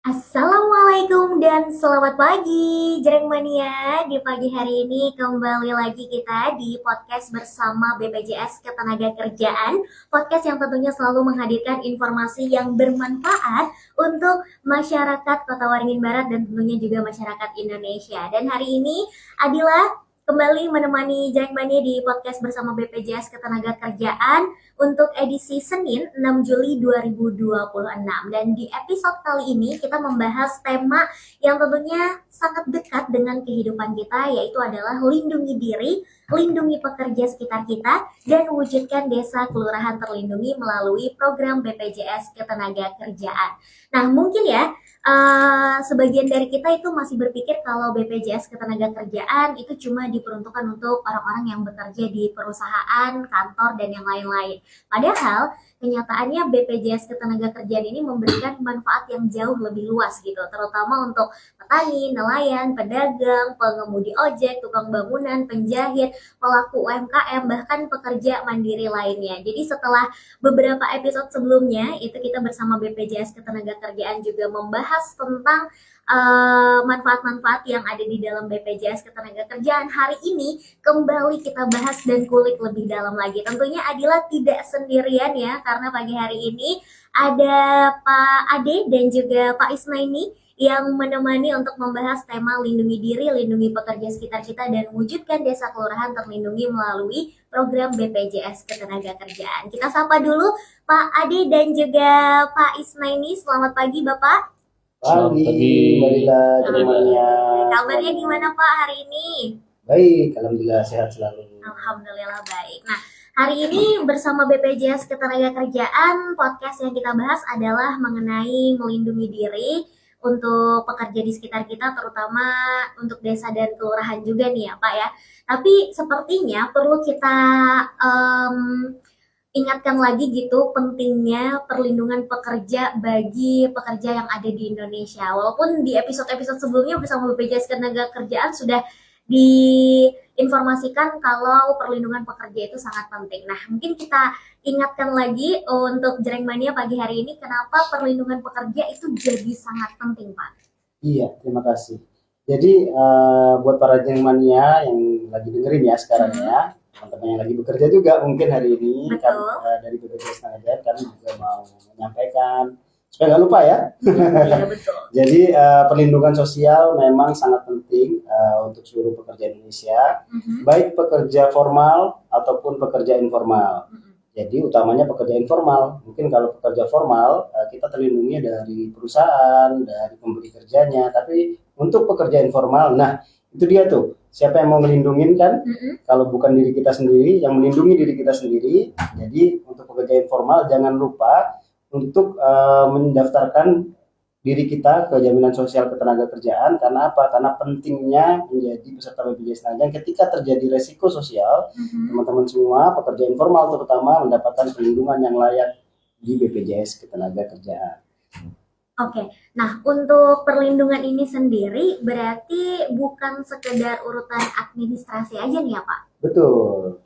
Assalamualaikum dan selamat pagi, Jreng Mania. Di pagi hari ini kembali lagi kita di podcast bersama BPJS Ketenagakerjaan. Podcast yang tentunya selalu menghadirkan informasi yang bermanfaat untuk masyarakat Kota Waringin Barat dan tentunya juga masyarakat Indonesia. Dan hari ini Adila kembali menemani Jreng Mania di podcast bersama BPJS Ketenagakerjaan untuk edisi Senin 6 Juli 2026. Dan di episode kali ini kita membahas tema yang tentunya sangat dekat dengan kehidupan kita, yaitu adalah lindungi diri, lindungi pekerja sekitar kita, dan wujudkan desa kelurahan terlindungi melalui program BPJS Ketenagakerjaan. Nah, mungkin ya, sebagian dari kita itu masih berpikir kalau BPJS Ketenagakerjaan itu cuma diperuntukkan untuk orang-orang yang bekerja di perusahaan, kantor, dan yang lain-lain. Padahal kenyataannya BPJS Ketenagakerjaan ini memberikan manfaat yang jauh lebih luas gitu, terutama untuk petani, nelayan, pedagang, pengemudi ojek, tukang bangunan, penjahit, pelaku UMKM, bahkan pekerja mandiri lainnya. Jadi setelah beberapa episode sebelumnya itu kita bersama BPJS Ketenagakerjaan juga membahas tentang manfaat-manfaat yang ada di dalam BPJS Ketenagakerjaan. Hari ini kembali kita bahas dan kulik lebih dalam lagi. Tentunya Adila tidak sendirian ya, karena pagi hari ini ada Pak Ade dan juga Pak Isnaini yang menemani untuk membahas tema lindungi diri, lindungi pekerja sekitar kita, dan wujudkan desa kelurahan terlindungi melalui program BPJS Ketenagakerjaan. Kita sapa dulu Pak Ade dan juga Pak Isnaini. Selamat pagi Bapak. Pagi, Mbak Dila, semuanya. Kabarnya gimana Pak hari ini? Baik, alhamdulillah sehat selalu. Alhamdulillah baik. Nah, hari ini bersama BPJS Ketenagakerjaan, podcast yang kita bahas adalah mengenai melindungi diri untuk pekerja di sekitar kita, terutama untuk desa dan kelurahan juga nih ya Pak ya. Tapi sepertinya perlu kita ingatkan lagi gitu pentingnya perlindungan pekerja bagi pekerja yang ada di Indonesia. Walaupun di episode-episode sebelumnya bersama BPJS Ketenagakerjaan sudah diinformasikan kalau perlindungan pekerja itu sangat penting. Nah, mungkin kita ingatkan lagi untuk Jreng Mania pagi hari ini kenapa perlindungan pekerja itu jadi sangat penting, Pak. Iya, terima kasih. Jadi buat para jengmania yang lagi dengerin ya sekarang ya, teman-teman yang lagi bekerja juga mungkin hari ini kan, dari BPJS Ketenagakerjaan kami juga mau menyampaikan supaya nggak lupa ya. Iya, betul. Jadi perlindungan sosial memang sangat penting untuk seluruh pekerja Indonesia, baik pekerja formal ataupun pekerja informal. Jadi utamanya pekerja informal. Mungkin kalau pekerja formal kita terlindungi dari perusahaan, dari pemberi kerjanya. Tapi untuk pekerja informal, nah itu dia tuh. Siapa yang mau melindungi kan? Kalau bukan diri kita sendiri, yang melindungi diri kita sendiri. Jadi untuk pekerja informal jangan lupa untuk mendaftarkan diri kita ke jaminan sosial ketenagakerjaan. Karena apa? Karena pentingnya menjadi peserta BPJS Ketenagakerjaan ketika terjadi resiko sosial, teman-teman semua pekerja informal terutama mendapatkan perlindungan yang layak di BPJS Ketenagakerjaan. Oke, nah untuk perlindungan ini sendiri berarti bukan sekedar urutan administrasi aja nih ya Pak? Betul.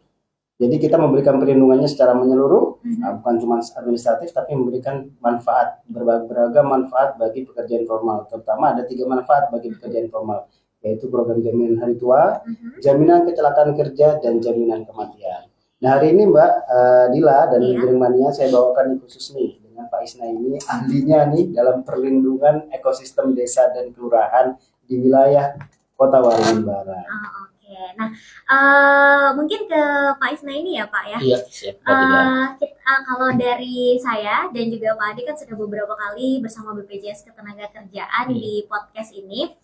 Jadi kita memberikan perlindungannya secara menyeluruh, bukan cuma administratif, tapi memberikan manfaat, beragam manfaat bagi pekerja informal. Terutama ada 3 manfaat bagi pekerja informal, yaitu program jaminan hari tua, jaminan kecelakaan kerja, dan jaminan kematian. Nah hari ini Mbak Dila dan Jreng Mania saya bawakan khusus nih dengan Pak Isna ini, ahlinya nih dalam perlindungan ekosistem desa dan kelurahan di wilayah Kota Waringin Barat. Nah, mungkin ke Pak Isna ini ya Pak ya. Iya, siap. Kalau dari saya dan juga Pak Adi kan sudah beberapa kali bersama BPJS Ketenagakerjaan di podcast ini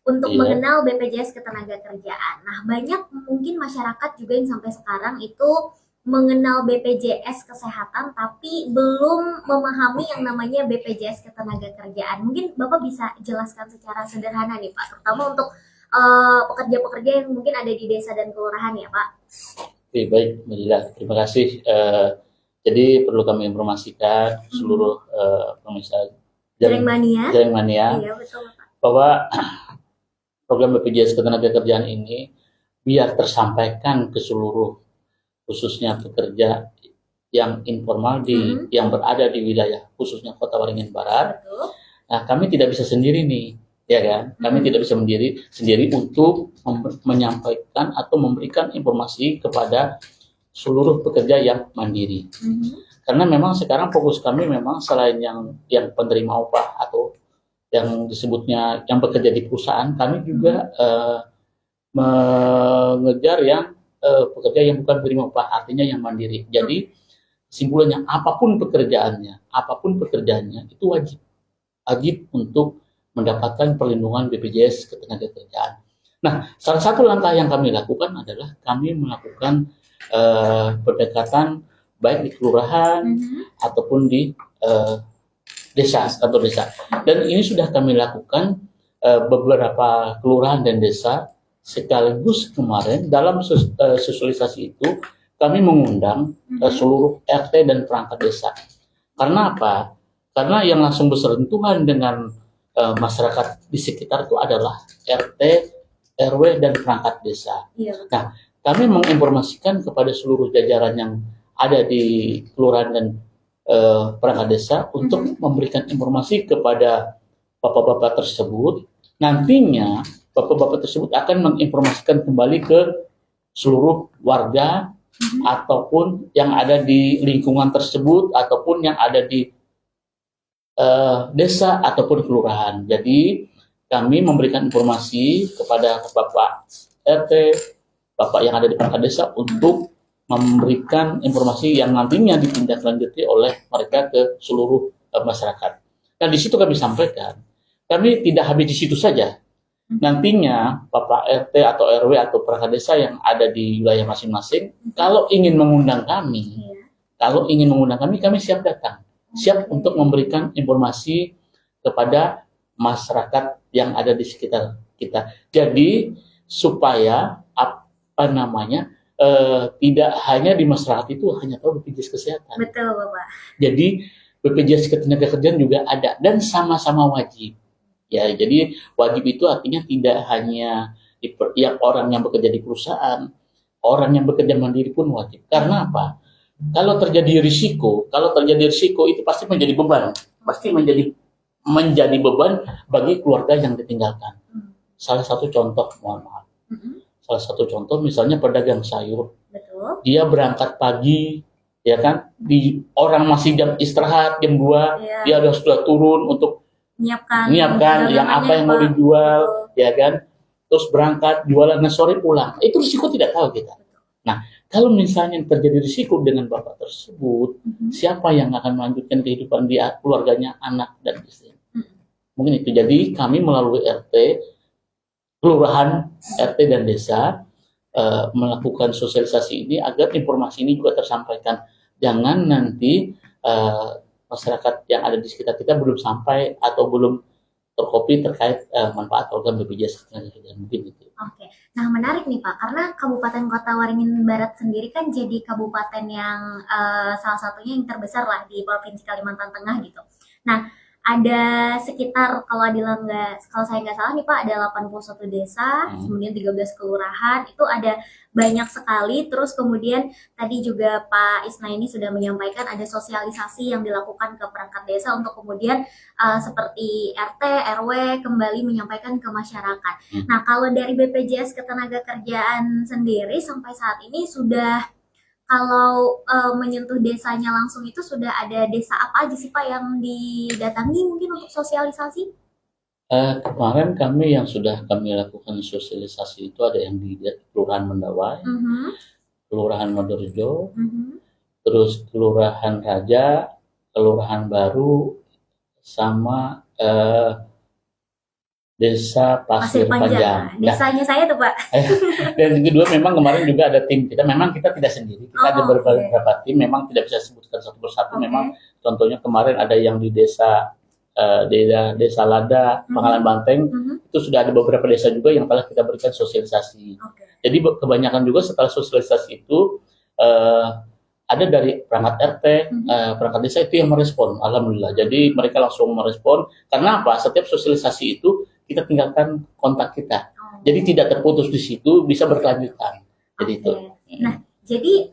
untuk mengenal BPJS Ketenagakerjaan. Nah, banyak mungkin masyarakat juga yang sampai sekarang itu mengenal BPJS Kesehatan tapi belum memahami yang namanya BPJS Ketenagakerjaan. Mungkin Bapak bisa jelaskan secara sederhana nih Pak, terutama untuk pekerja-pekerja yang mungkin ada di desa dan kelurahan ya Pak. Oke, baik, Mbak. Terima kasih. Jadi perlu kami informasikan seluruh pemirsa Jreng Mania, iya, betul, Pak, bahwa program BPJS Ketenagakerjaan ini biar tersampaikan ke seluruh khususnya pekerja yang informal yang berada di wilayah khususnya Kota Waringin Barat. Nah, kami tidak bisa sendiri nih, ya kan? Kami tidak bisa sendiri untuk menyampaikan atau memberikan informasi kepada seluruh pekerja yang mandiri. Karena memang sekarang fokus kami memang selain yang penerima upah atau yang disebutnya yang bekerja di perusahaan, kami juga mengejar yang pekerja yang bukan penerima upah, artinya yang mandiri. Jadi kesimpulannya apapun pekerjaannya itu wajib untuk mendapatkan perlindungan BPJS Ketenagakerjaan. Nah, salah satu langkah yang kami lakukan adalah kami melakukan pendekatan baik di kelurahan ataupun di kantor desa. Dan ini sudah kami lakukan beberapa kelurahan dan desa, sekaligus kemarin dalam sosialisasi itu kami mengundang seluruh RT dan perangkat desa. Karena apa? Karena yang langsung bersentuhan dengan masyarakat di sekitar itu adalah RT, RW, dan perangkat desa. Iya. Nah, kami menginformasikan kepada seluruh jajaran yang ada di kelurahan dan perangkat desa untuk memberikan informasi kepada bapak-bapak tersebut. Nantinya bapak-bapak tersebut akan menginformasikan kembali ke seluruh warga ataupun yang ada di lingkungan tersebut ataupun yang ada di desa ataupun kelurahan. Jadi kami memberikan informasi kepada bapak RT, bapak yang ada di perangkat desa untuk memberikan informasi yang nantinya ditindaklanjuti oleh mereka ke seluruh masyarakat. Dan di situ kami sampaikan, kami tidak habis di situ saja. Nantinya Bapak RT atau RW atau perangkat desa yang ada di wilayah masing-masing, kalau ingin mengundang kami, kami siap datang, siap untuk memberikan informasi kepada masyarakat yang ada di sekitar kita. Jadi supaya tidak hanya di masyarakat itu hanya tahu BPJS Kesehatan. Betul, Bapak. Jadi BPJS Ketenagakerjaan juga ada dan sama-sama wajib. Ya, jadi wajib itu artinya tidak hanya yang orang yang bekerja di perusahaan, orang yang bekerja mandiri pun wajib. Karena apa? Kalau terjadi risiko itu pasti menjadi beban, menjadi beban bagi keluarga yang ditinggalkan. Salah satu contoh, mohon maaf. Salah satu contoh misalnya pedagang sayur. Betul. Dia berangkat pagi, ya kan? Orang masih jam istirahat jam 2, dia sudah turun untuk menyiapkan yang apa yang mau dijual, ya kan? Terus berangkat jualan, sore pulang. Itu risiko tidak tahu kita. Nah, kalau misalnya terjadi risiko dengan bapak tersebut, siapa yang akan melanjutkan kehidupan dia, keluarganya, anak dan istri? Mungkin itu. Jadi kami melalui RT, kelurahan, RT dan desa melakukan sosialisasi ini agar informasi ini juga tersampaikan. Jangan nanti masyarakat yang ada di sekitar kita belum sampai atau belum terkopi terkait manfaat program BPJS Ketenagakerjaan, mungkin itu. Oke, nah menarik nih Pak, karena Kabupaten Kota Waringin Barat sendiri kan jadi kabupaten yang salah satunya yang terbesar lah di Provinsi Kalimantan Tengah gitu. Nah, ada sekitar kalau saya nggak salah nih Pak, ada 81 desa, kemudian 13 kelurahan, itu ada banyak sekali. Terus kemudian tadi juga Pak Isna ini sudah menyampaikan ada sosialisasi yang dilakukan ke perangkat desa untuk kemudian seperti RT, RW kembali menyampaikan ke masyarakat. Nah, kalau dari BPJS Ketenagakerjaan sendiri sampai saat ini sudah kalau menyentuh desanya langsung itu sudah ada desa apa aja sih Pak yang didatangi mungkin untuk sosialisasi? Kemarin yang sudah kami lakukan sosialisasi itu ada yang di Kelurahan Mendawai, Kelurahan Modorejo, terus Kelurahan Raja, Kelurahan Baru, sama Desa Pasir Panjang. Desanya saya tuh Pak. Dan kedua memang kemarin juga ada tim kita. Memang kita tidak sendiri. Kita ada beberapa tim. Memang tidak bisa sebutkan satu persatu. Memang contohnya kemarin ada yang di desa Lada, Pangalan Banteng. Itu sudah ada beberapa desa juga yang telah kita berikan sosialisasi. Jadi kebanyakan juga setelah sosialisasi itu ada dari perangkat RT, perangkat desa itu yang merespon. Alhamdulillah. Jadi mereka langsung merespon. Karena apa? Setiap sosialisasi itu kita tinggalkan kontak kita. Jadi tidak terputus di situ, bisa berkelanjutan. Jadi itu. Nah, Jadi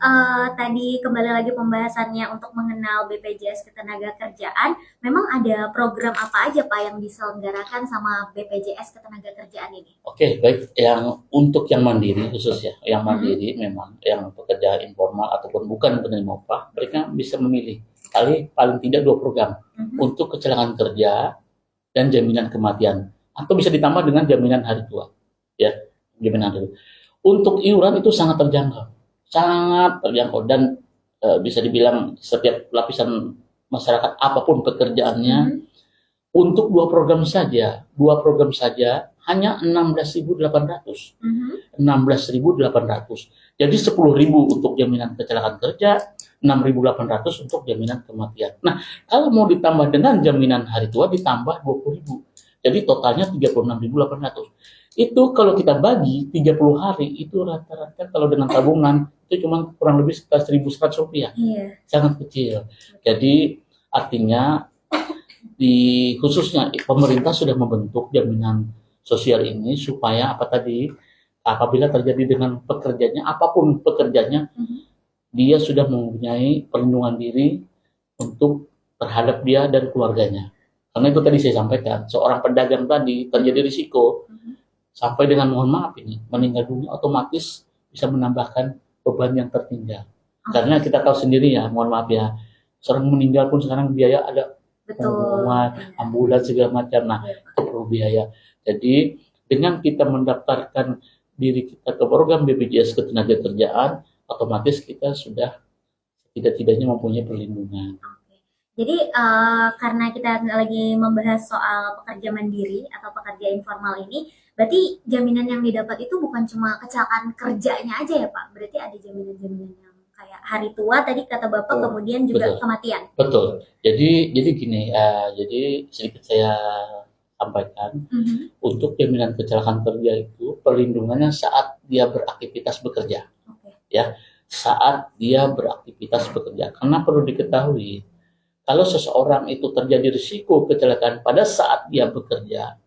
tadi kembali lagi pembahasannya untuk mengenal BPJS Ketenagakerjaan, memang ada program apa aja Pak yang diselenggarakan sama BPJS Ketenagakerjaan ini? Oke, baik. Yang untuk yang mandiri khusus ya, yang mandiri memang yang pekerja informal ataupun bukan penerima upah, mereka bisa memilih paling tidak 2 program untuk kecelakaan kerja dan jaminan kematian, atau bisa ditambah dengan jaminan hari tua, ya, jaminan hari tua. Untuk iuran itu sangat terjangkau dan bisa dibilang setiap lapisan masyarakat apapun pekerjaannya. Untuk 2 program saja hanya 16.800. 16.800. Jadi 10.000 untuk jaminan kecelakaan kerja, 6.800 untuk jaminan kematian. Nah, kalau mau ditambah dengan jaminan hari tua ditambah 20.000. Jadi totalnya 36.800. Itu kalau kita bagi 30 hari itu rata-rata kalau dengan tabungan itu cuma kurang lebih sekitar 1.100 rupiah. Iya. Sangat kecil. Jadi artinya khususnya pemerintah sudah membentuk jaminan sosial ini supaya apabila terjadi dengan pekerjaannya apapun pekerjaannya, dia sudah mempunyai perlindungan diri untuk terhadap dia dan keluarganya. Karena itu tadi saya sampaikan, seorang pedagang tadi terjadi risiko sampai dengan mohon maaf ini meninggal dunia, otomatis bisa menambahkan beban yang tertinggal. Karena kita tahu sendiri ya, mohon maaf ya, seorang meninggal pun sekarang biaya ada pengumuman, ambulans segala macam. Nah, itu perlu biaya. Jadi dengan kita mendaftarkan diri kita ke program BPJS Ketenagakerjaan, otomatis kita sudah tidak-tidaknya mempunyai perlindungan. Jadi karena kita lagi membahas soal pekerja mandiri atau pekerja informal ini, berarti jaminan yang didapat itu bukan cuma kecelakaan kerjanya aja ya Pak? Berarti ada jaminan-jaminan yang kayak hari tua tadi kata Bapak, kemudian juga kematian. Betul. Jadi gini, jadi sedikit saya sampaikan, untuk jaminan kecelakaan kerja itu perlindungannya saat dia beraktivitas bekerja. Ya, saat dia beraktivitas bekerja. Karena perlu diketahui, kalau seseorang itu terjadi risiko kecelakaan pada saat dia bekerja,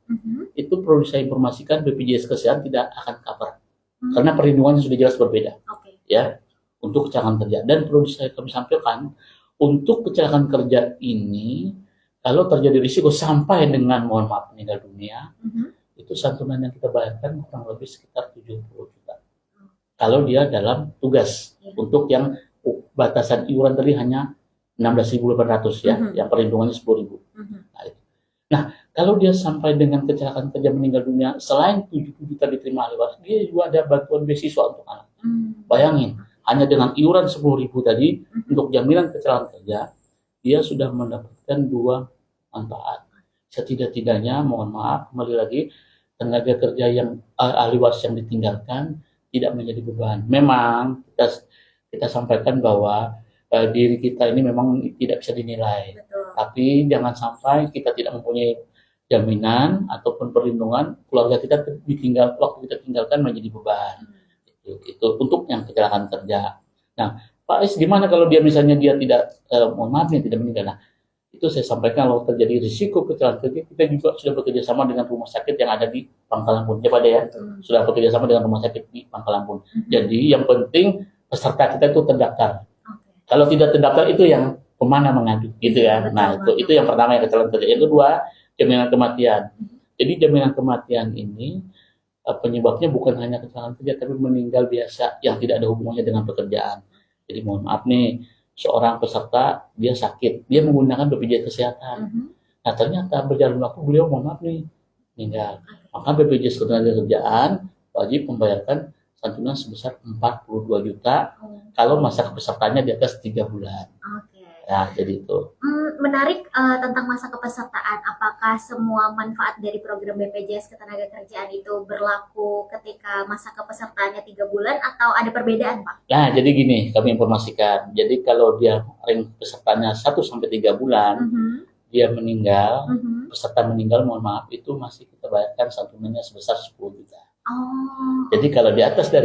itu perlu saya informasikan BPJS Kesehatan tidak akan cover. Karena perlindungannya sudah jelas berbeda. Ya, untuk kecelakaan kerja. Dan perlu kami sampaikan, untuk kecelakaan kerja ini, kalau terjadi risiko sampai dengan mohon maaf meninggal dunia, itu santunan yang kita bayarkan kurang lebih sekitar 70 juta. Kalau dia dalam tugas, untuk yang batasan iuran tadi hanya 16.800 ya, yang perlindungannya 10.000. Nah, kalau dia sampai dengan kecelakaan kerja meninggal dunia, selain 7 juta diterima ahli waris, dia juga ada bantuan beasiswa untuk anak. Bayangin, hanya dengan iuran 10.000 tadi untuk jaminan kecelakaan kerja, dia sudah mendapatkan 2 manfaat. Setidak-tidaknya, mohon maaf, kembali lagi, tenaga kerja yang ahli waris yang ditinggalkan tidak menjadi beban. Memang kita sampaikan bahwa diri kita ini memang tidak bisa dinilai. Tapi jangan sampai kita tidak mempunyai jaminan ataupun perlindungan, keluarga kita waktu kita tinggalkan menjadi beban. Itu untuk yang kecelakaan kerja. Nah, Pak Is, gimana kalau dia misalnya dia tidak, mohon maaf nih, tidak meninggal? Nah, itu saya sampaikan kalau terjadi risiko kecelakaan kerja, kita juga sudah bekerja sama dengan rumah sakit yang ada di Pangkalan Bun. Ya Pak ya, sudah bekerja sama dengan rumah sakit di Pangkalan Bun. Jadi yang penting peserta kita itu terdaftar. Kalau tidak terdaftar itu yang kemana mengadu, gitu ya. Nah, itu yang pertama, yang kecelakaan kerja. Yang kedua, jaminan kematian. Jadi jaminan kematian ini penyebabnya bukan hanya kecelakaan kerja, tapi meninggal biasa yang tidak ada hubungannya dengan pekerjaan. Jadi mohon maaf nih, seorang peserta dia sakit, dia menggunakan BPJS Kesehatan. Nah, ternyata berjalan waktu beliau mohon maaf nih meninggal. Maka BPJS Ketenagakerjaan wajib membayarkan santunan sebesar 42 juta kalau masa kepesertaannya di atas 3 bulan. Ya, jadi itu. Menarik tentang masa kepesertaan. Apakah semua manfaat dari program BPJS Ketenagakerjaan itu berlaku ketika masa kepesertaannya 3 bulan atau ada perbedaan, Pak? Nah, jadi gini, kami informasikan. Jadi kalau dia ring pesertanya 1-3 bulan, dia meninggal, peserta meninggal, mohon maaf, itu masih kita bayarkan santunannya sebesar 10 juta. Jadi kalau di atas 3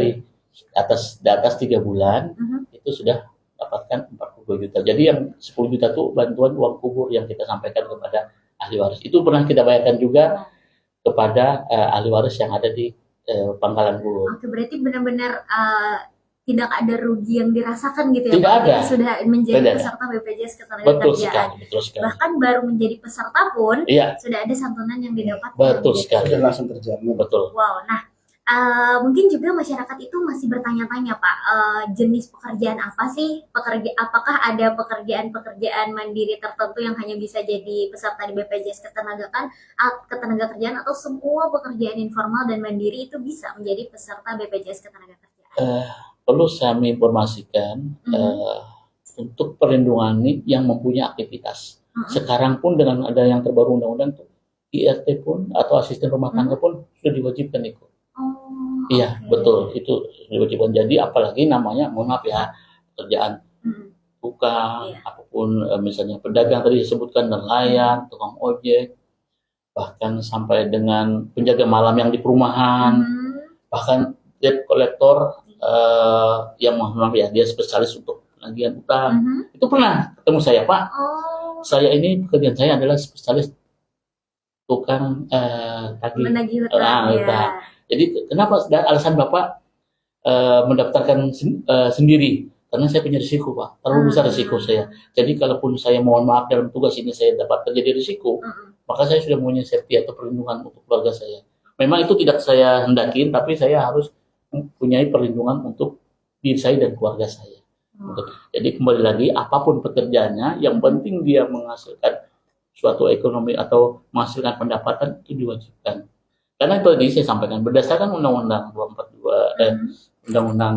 bulan itu sudah dapatkan 42 juta. Jadi yang 10 juta itu bantuan uang kubur yang kita sampaikan kepada ahli waris. Itu pernah kita bayarkan juga kepada ahli waris yang ada di Pangkalan Bun. Oke, berarti benar-benar tidak ada rugi yang dirasakan gitu ya Tidak Pak, ada. yang sudah menjadi Tidak ada. peserta BPJS Ketenagakerjaan. Betul sekali. Bahkan baru menjadi peserta pun Iya, sudah ada santunan yang didapatkan. betul gitu. sekali. Sudah langsung terjamin. Betul. Wow, nah mungkin juga masyarakat itu masih bertanya-tanya Pak, jenis pekerjaan apa sih? Apakah ada pekerjaan-pekerjaan mandiri tertentu yang hanya bisa jadi peserta di BPJS Ketenagakerjaan atau semua pekerjaan informal dan mandiri itu bisa menjadi peserta BPJS Ketenagakerjaan? Perlu kami informasikan untuk perlindungan ini yang mempunyai aktivitas. Sekarang pun dengan ada yang terbaru undang-undang itu IRT pun atau asisten rumah tangga pun sudah diwajibkan ikut. Oh, Iya, oke. betul, itu diwajibkan. Jadi apalagi namanya, mohon maaf ya, pekerjaan tukang, Iya. apapun misalnya pedagang tadi disebutkan, nelayan, tukang ojek, bahkan sampai dengan penjaga malam yang di perumahan, bahkan debt collector yang mohon maaf ya, dia spesialis untuk penagihan utang. Itu pernah ketemu saya, Pak. Oh, Saya ini pekerjaan saya adalah spesialis tukang tagih menagih hutang ya. utang. Jadi kenapa alasan Bapak mendaftarkan sendiri? Karena saya punya risiko, Pak. Terlalu besar risiko saya. Jadi kalaupun saya mohon maaf dalam tugas ini saya dapat terjadi risiko, maka saya sudah punya safety atau perlindungan untuk keluarga saya. Memang itu tidak saya hendakin, tapi saya harus mempunyai perlindungan untuk diri saya dan keluarga saya. Jadi kembali lagi, apapun pekerjaannya, yang penting dia menghasilkan suatu ekonomi atau menghasilkan pendapatan, itu diwajibkan. Karena itu tadi saya sampaikan, berdasarkan Undang-Undang 242, Undang-Undang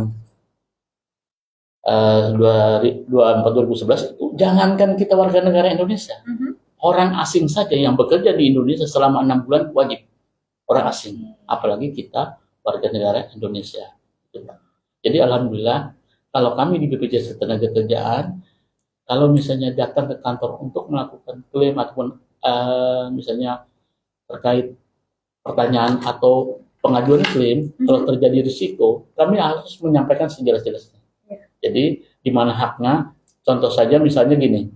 2011 itu, jangankan kita warga negara Indonesia, orang asing saja yang bekerja di Indonesia selama 6 bulan wajib. Orang asing, apalagi kita warga negara Indonesia. Jadi alhamdulillah, kalau kami di BPJS Ketenagakerjaan, kalau misalnya datang ke kantor untuk melakukan klaim ataupun misalnya terkait pertanyaan atau pengajuan klaim, kalau terjadi risiko, kami harus menyampaikan sejelas-jelasnya. Jadi di mana haknya? Contoh saja misalnya gini,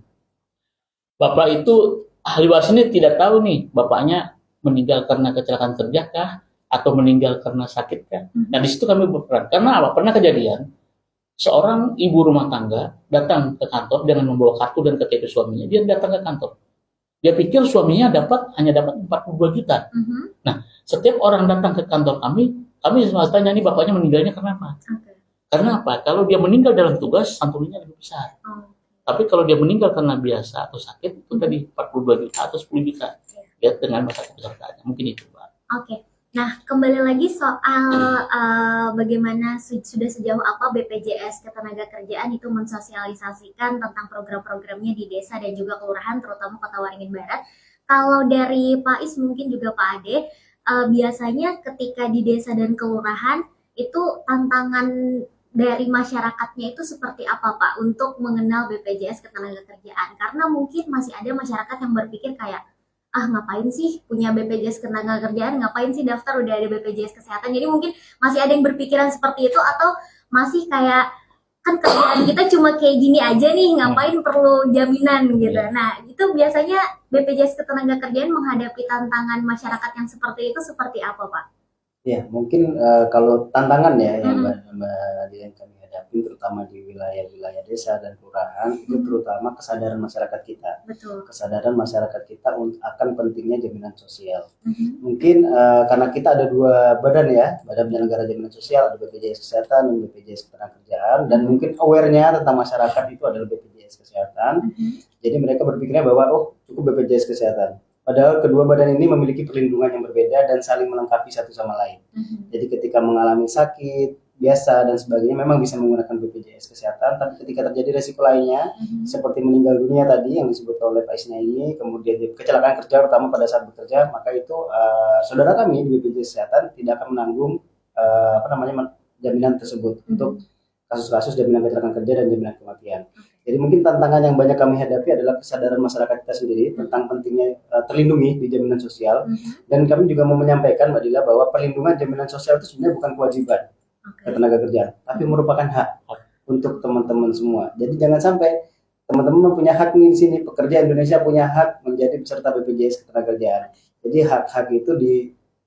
Bapak itu ahli waris ini tidak tahu nih, bapaknya meninggal karena kecelakaan kerja kah, atau meninggal karena sakit kah? Nah di situ kami berperan. Karena apa? Pernah kejadian seorang ibu rumah tangga datang ke kantor dengan membawa kartu dan KTP suaminya. Dia datang ke kantor. Dia pikir suaminya hanya dapat 42 juta. Nah, setiap orang datang ke kantor kami selalu tanya, nih bapaknya meninggalnya kenapa? Karena apa? Kalau dia meninggal dalam tugas, santunan lebih besar. Tapi kalau dia meninggal karena biasa atau sakit, itu tadi 42 juta atau 10 juta. Lihat dengan masa kepesertaannya. Mungkin itu, Pak. Oke. Nah, kembali lagi soal bagaimana sudah sejauh apa BPJS Ketenagakerjaan itu mensosialisasikan tentang program-programnya di desa dan juga kelurahan, terutama Kota Waringin Barat. Kalau dari Pak Is mungkin juga Pak Ade, biasanya ketika di desa dan kelurahan itu tantangan dari masyarakatnya itu seperti apa Pak untuk mengenal BPJS Ketenagakerjaan? Karena mungkin masih ada masyarakat yang berpikir kayak, ngapain sih punya BPJS Ketenagakerjaan, ngapain sih daftar udah ada BPJS Kesehatan. Jadi mungkin masih ada yang berpikiran seperti itu, atau masih kayak, kan kerjaan kita cuma kayak gini aja nih, ngapain perlu jaminan gitu. Nah itu biasanya BPJS Ketenagakerjaan menghadapi tantangan masyarakat yang seperti itu seperti apa Pak? Ya, mungkin kalau tantangan ya yang yang kami hadapi, terutama di wilayah-wilayah desa dan kelurahan, itu terutama kesadaran masyarakat kita. Betul. Kesadaran masyarakat kita akan pentingnya jaminan sosial. Mungkin karena kita ada dua badan ya, Badan Penyelenggara Jaminan Sosial, ada BPJS Kesehatan dan BPJS Ketenagakerjaan, dan mungkin aware-nya tentang masyarakat itu adalah BPJS Kesehatan. Jadi mereka berpikirnya bahwa cukup BPJS Kesehatan. Padahal kedua badan ini memiliki perlindungan yang berbeda dan saling melengkapi satu sama lain. Jadi ketika mengalami sakit biasa dan sebagainya memang bisa menggunakan BPJS Kesehatan, tapi ketika terjadi resiko lainnya seperti meninggal dunia tadi yang disebut oleh Pak Isna ini, kemudian kecelakaan kerja terutama pada saat bekerja, maka itu saudara kami di BPJS Kesehatan tidak akan menanggung jaminan tersebut untuk kasus-kasus jaminan kecelakaan kerja dan jaminan kematian. Jadi mungkin tantangan yang banyak kami hadapi adalah kesadaran masyarakat kita sendiri tentang pentingnya terlindungi di jaminan sosial. Dan kami juga mau menyampaikan Mbak Dila bahwa perlindungan jaminan sosial itu sebenarnya bukan kewajiban ketenaga kerjaan, tapi merupakan hak untuk teman-teman semua. Jadi jangan sampai teman-teman punya hak nih di sini, pekerja Indonesia punya hak menjadi peserta BPJS Ketenagakerjaan. Jadi hak-hak itu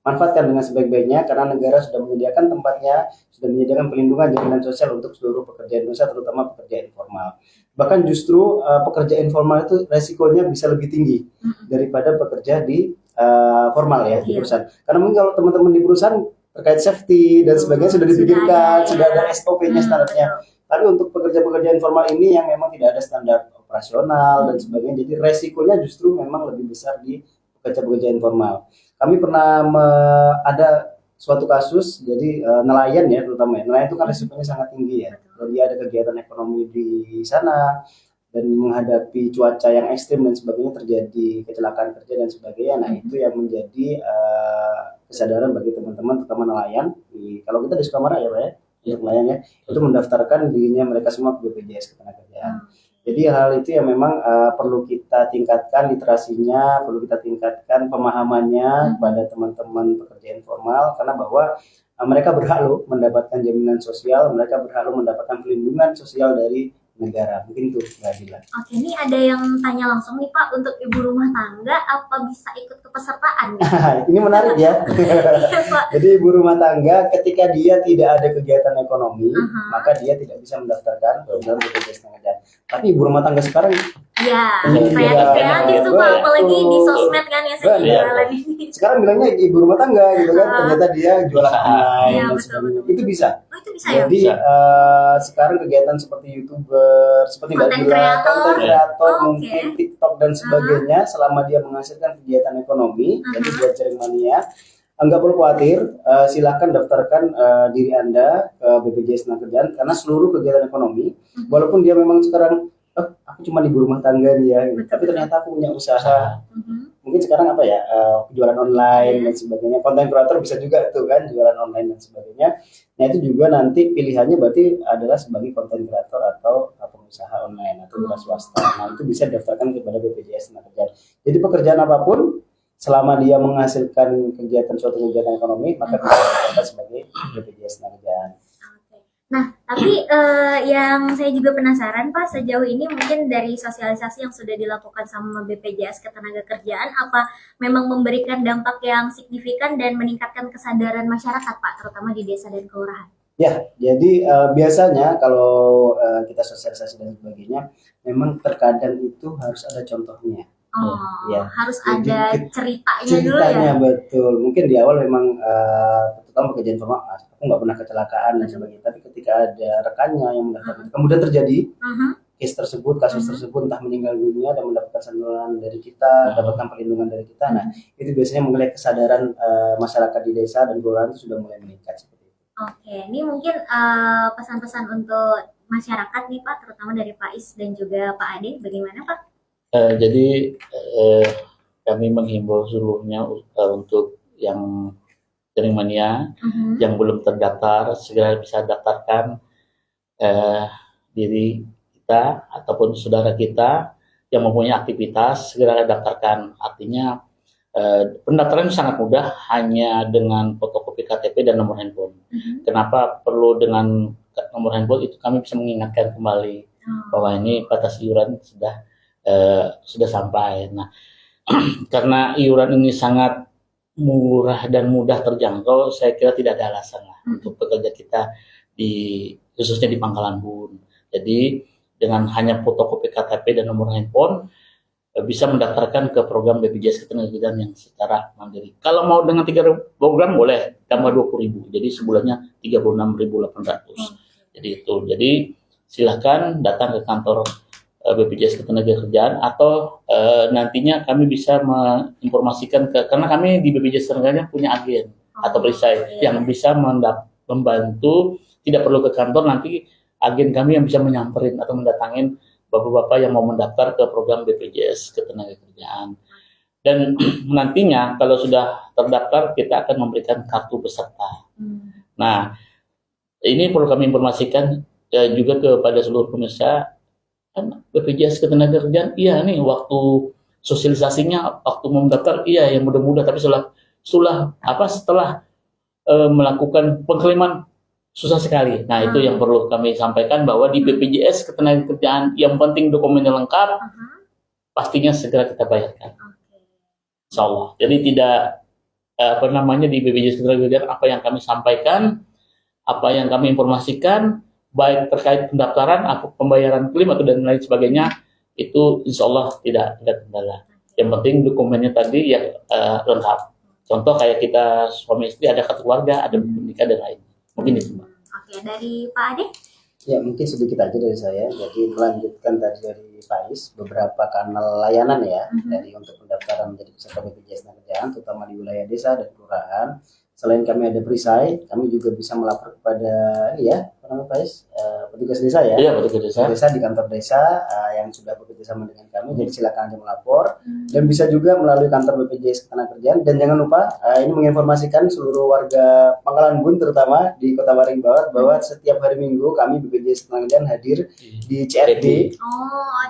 manfaatkan dengan sebaik-baiknya karena negara sudah menyediakan tempatnya, sudah menyediakan pelindungan jaminan sosial untuk seluruh pekerja Indonesia, terutama pekerja informal. Bahkan justru pekerja informal itu resikonya bisa lebih tinggi daripada pekerja di formal ya di perusahaan. Karena mungkin kalau teman-teman di perusahaan terkait safety dan sebagainya sudah dipikirkan, sudah ada SOP-nya, standarnya. Tapi untuk pekerja-pekerja informal ini yang memang tidak ada standar operasional dan sebagainya, jadi resikonya justru memang lebih besar di pekerja-pekerja informal. Kami pernah ada suatu kasus, jadi nelayan ya terutama ya, nelayan itu kan resikonya sangat tinggi ya. Jadi ada kegiatan ekonomi di sana dan menghadapi cuaca yang ekstrim dan sebagainya, terjadi kecelakaan kerja dan sebagainya. Nah itu yang menjadi kesadaran bagi teman-teman terutama nelayan. Kalau kita di Sukamara ya Pak ya, untuk nelayan ya, itu mendaftarkan dirinya mereka semua ke BPJS Ketenagakerjaan. Jadi hal itu yang memang perlu kita tingkatkan literasinya, perlu kita tingkatkan pemahamannya kepada teman-teman pekerja informal, karena bahwa mereka berhak loh mendapatkan jaminan sosial, mereka berhak loh mendapatkan perlindungan sosial dari negara. Mungkin itu Mbak Dila. Oke, ini ada yang tanya langsung nih Pak, untuk ibu rumah tangga apa bisa ikut kepesertaan? Ini menarik ya. Iya, Pak. Jadi ibu rumah tangga ketika dia tidak ada kegiatan ekonomi, maka dia tidak bisa mendaftarkan dalam BPJS Ketenagakerjaan. Tapi ibu rumah tangga sekarang kreatif tuh Pak, apalagi di sosmed kan yang saya jualan ini. Sekarang bilangnya ibu rumah tangga gitu kan, ternyata dia jualan online dan betul, sebagainya. betul. Itu bisa. Oh, itu bisa ya? Jadi sekarang kegiatan seperti YouTuber, seperti Mbak Dila, konten kreator, mungkin TikTok dan sebagainya, selama dia menghasilkan kegiatan ekonomi, jadi buat jaringannya, enggak perlu khawatir, silahkan daftarkan diri Anda ke BPJS Ketenagakerjaan karena seluruh kegiatan ekonomi, walaupun dia memang sekarang aku cuma ibu rumah tangga nih ya, tapi ternyata aku punya usaha. Mungkin sekarang apa ya, jualan online dan sebagainya, konten kreator bisa juga tuh kan, jualan online dan sebagainya. Nah itu juga nanti pilihannya berarti adalah sebagai konten kreator atau pengusaha online atau wira swasta. Nah itu bisa didaftarkan kepada BPJS Ketenagakerjaan. Jadi pekerjaan apapun, selama dia menghasilkan suatu kegiatan ekonomi, maka bisa didaftarkan sebagai BPJS Ketenagakerjaan. Nah, tapi yang saya juga penasaran Pak, sejauh ini mungkin dari sosialisasi yang sudah dilakukan sama BPJS Ketenagakerjaan, apa memang memberikan dampak yang signifikan dan meningkatkan kesadaran masyarakat Pak, terutama di desa dan kelurahan? Ya, jadi biasanya kalau kita sosialisasi dan sebagainya, memang terkadang itu harus ada contohnya. Ya. Harus ada ceritanya dulu ya. Betul. Mungkin di awal memang terutama pekerjaan informal, aku nggak pernah kecelakaan dan sebagainya. Tapi ketika ada rekannya yang mendapatkan, kemudian terjadi case tersebut, kasus tersebut, entah meninggal dunia dan mendapatkan santunan dari kita, mendapatkan perlindungan dari kita. Nah, itu biasanya mengenai kesadaran masyarakat di desa dan kelurahan itu sudah mulai meningkat seperti itu. Oke, ini mungkin pesan-pesan untuk masyarakat nih Pak, terutama dari Pak Is dan juga Pak Ade, bagaimana Pak? Jadi kami menghimbau seluruhnya untuk yang jaringmania yang belum terdaftar segera bisa daftarkan diri kita ataupun saudara kita yang mempunyai aktivitas, segera daftarkan. Artinya pendaftaran sangat mudah, hanya dengan fotokopi KTP dan nomor handphone. Kenapa perlu dengan nomor handphone? Itu kami bisa mengingatkan kembali bahwa ini batas iuran sudah sampai. Nah, karena iuran ini sangat murah dan mudah terjangkau, saya kira tidak ada alasan lah untuk pekerja kita khususnya di Pangkalan Bun. Jadi dengan hanya fotokopi KTP dan nomor handphone bisa mendaftarkan ke program BPJS Ketenagakerjaan yang secara mandiri. Kalau mau dengan 3 program boleh tambah 20.000. Jadi sebulannya 36.800. Jadi silakan datang ke kantor BPJS Ketenagakerjaan atau nantinya kami bisa menginformasikan karena kami di BPJS Ketenagakerjaan punya agen atau perisai yang bisa membantu, tidak perlu ke kantor, nanti agen kami yang bisa menyamperin atau mendatangin bapak-bapak yang mau mendaftar ke program BPJS Ketenagakerjaan. Dan nantinya kalau sudah terdaftar kita akan memberikan kartu peserta. Nah, ini perlu kami informasikan juga kepada seluruh pemirsa. Kan BPJS Ketenagakerjaan, iya nih waktu sosialisasinya, waktu mau mendaftar, iya yang mudah-mudah, tapi setelah melakukan pengklaman susah sekali. Nah itu yang perlu kami sampaikan, bahwa di BPJS Ketenagakerjaan yang penting dokumennya lengkap, pastinya segera kita bayarkan. Insya Allah. Jadi di BPJS Ketenagakerjaan apa yang kami sampaikan, apa yang kami informasikan, baik terkait pendaftaran, pembayaran klaim atau dan lain sebagainya, itu insya Allah tidak kendala. Yang penting dokumennya tadi yang lengkap. Contoh kayak kita suami istri, ada kartu keluarga, ada nikah dan lain. Mungkin itu, Mbak. Oke, dari Pak Ade? Ya, mungkin sedikit aja dari saya. Jadi melanjutkan tadi dari Pak Is, beberapa kanal layanan ya, dari untuk pendaftaran menjadi peserta BPJS Ketenagakerjaan, terutama di wilayah desa dan kelurahan. Selain kami ada perisai, kami juga bisa melapor kepada ini ya, apa namanya Pak Is? Petugas desa ya. Iya, petugas desa Di kantor desa yang sudah bekerja sama dengan kami. Jadi silakan aja melapor dan bisa juga melalui kantor BPJS Ketenagakerjaan. Dan jangan lupa ini menginformasikan seluruh warga Pangkalan Bun terutama di Kota Waringin Barat bahwa setiap hari Minggu kami BPJS Ketenagakerjaan hadir di CFD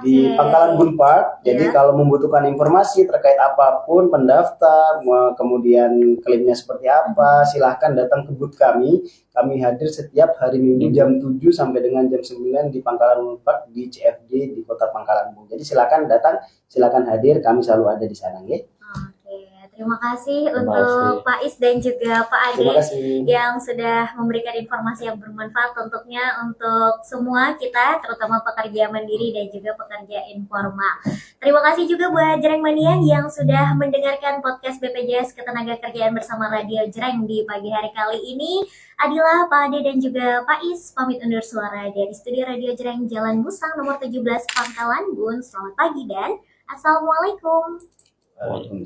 di Pangkalan Bun Park. Jadi kalau membutuhkan informasi terkait apapun, pendaftar, kemudian klaimnya seperti apa, silahkan datang ke booth kami. Kami hadir setiap hari Minggu jam 7 sampai dengan jam 9 di Pangkalan Bun Park di CFD di Kota Pangkalan Bun. Jadi silakan datang, silakan hadir, kami selalu ada di sana, ya. Terima kasih untuk Pak Is dan juga Pak Ade yang sudah memberikan informasi yang bermanfaat tentunya untuk semua kita, terutama pekerja mandiri dan juga pekerja informal. Terima kasih juga buat Jreng Mania yang sudah mendengarkan podcast BPJS Ketenagakerjaan bersama Radio Jreng di pagi hari kali ini. Adila, Pak Ade dan juga Pak Is pamit undur suara dari studio Radio Jreng Jalan Musang nomor 17 Pangkalan Bun. Selamat pagi dan Assalamualaikum.